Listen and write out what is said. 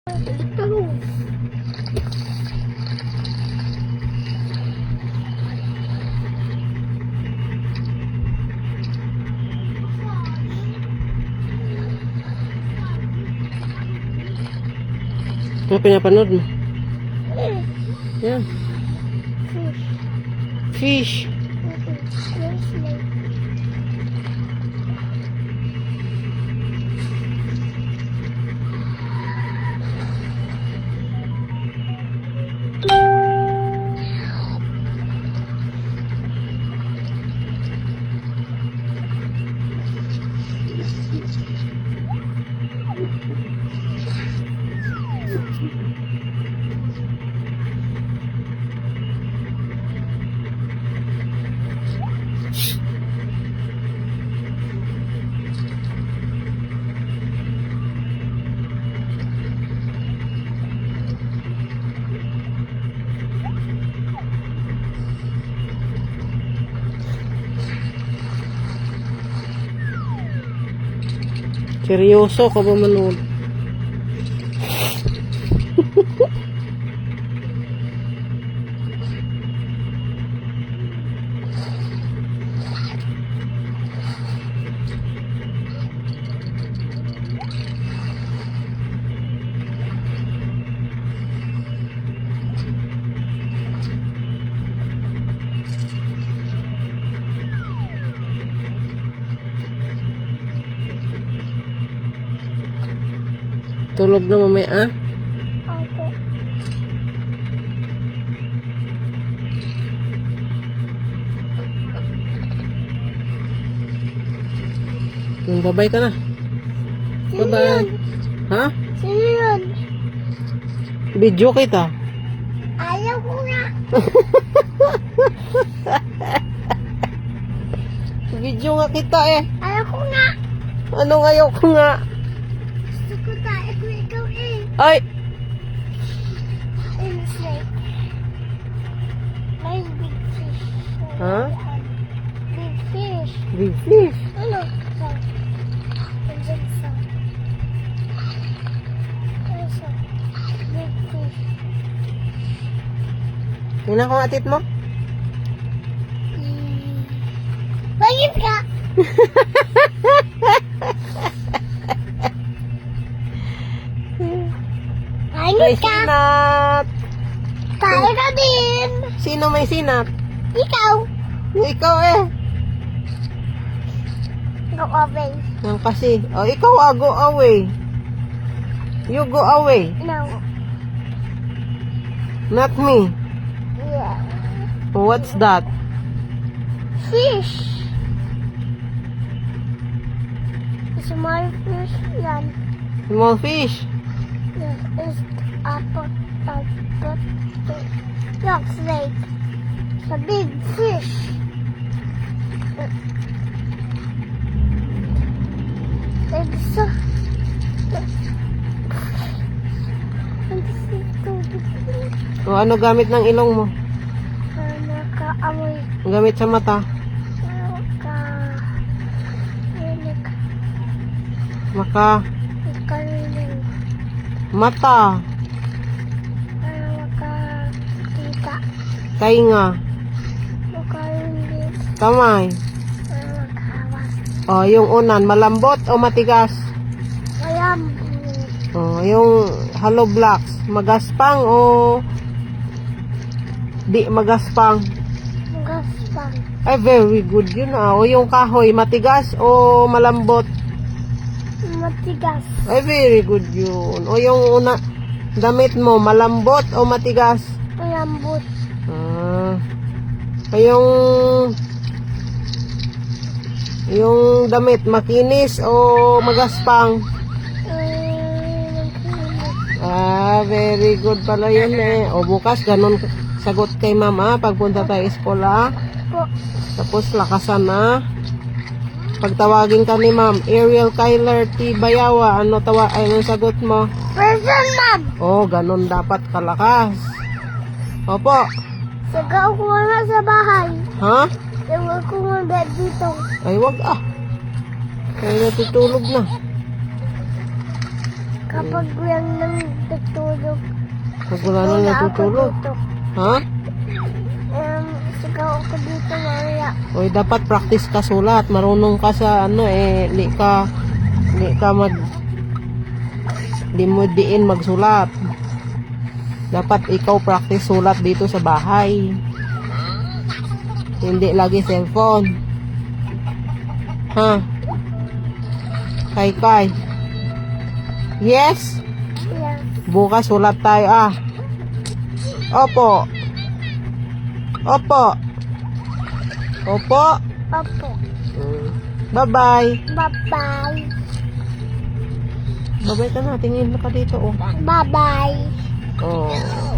Ito. Ano pinapanood mo? Yan. Fish. Fish. Seryoso ka ba manood? Tulog na mamaya, ah? Opo. Babay ka na. Sino Bye-bye. yun? Ha? Sino yun? Video kita. Ayaw ko nga. Video nga kita eh. Ayaw ko nga. Anong ayaw ko nga? Gusto ko tayo ko ikaw eh. Ay! In snake. May big fish. Ha? Big fish. Big fish. Ano? Sa. Andyan sa. Ano sa? Big fish. Tingnan ko nga tit mo. Bakit ka? May Bakit ka? sinat. Tayo ka din. Sino may sinat? Ikaw. Ikaw eh. Go away. Yan kasi. Oh, ikaw ah, go away. You go away. No. Not me. Yeah. What's that? Fish. Small fish yan. Small fish. This is apple. Look, snake. It's a big fish. It's a... O ano gamit ng ilong mo? Nakaamoy. Gamit sa mata. Maka. Nakarinig. Mata. Nakakita. Tainga. Nakarinig. Kamay. Nakahawak. O yung unan, malambot o matigas? Alam. O yung hollow blocks, magaspang o di magaspang? Magaspang. Ay, very good yun ah. O yung kahoy, matigas o malambot? Matigas. Ay, very good yun. O yung una, damit mo, malambot o matigas? Malambot. Ah. Ay, yung damit, makinis o magaspang? Ah, very good pala yun eh. O bukas, ganun sagot kay mama pagpunta tayo school ah. Po. Tapos lakasan na. Pagtawagin ka ni ma'am, Ariel Kyler T. Bayawa, anong sagot mo? Person, ma'am. Oh, ganun dapat kalakas. Opo. Sagaw ko nga sa bahay. Ha? Sagaw ko nga dito. Ay, wag ah. Kaya natutulog na. Kapag lang ng Pag wala na natutulog. Dito. Ha? Sigaw ako dito, Maria. Oy, dapat practice ka sulat. Marunong ka sa di mo diin magsulat. Dapat ikaw practice sulat dito sa bahay. Hindi lagi cellphone. Ha? Kay. Yes? Yes. Bukas sulat tayo Opo. Opo. Opo. Bye-bye. Bye-bye. Bye-bye ka na. Tingin na ka dito, Bye-bye. Oh.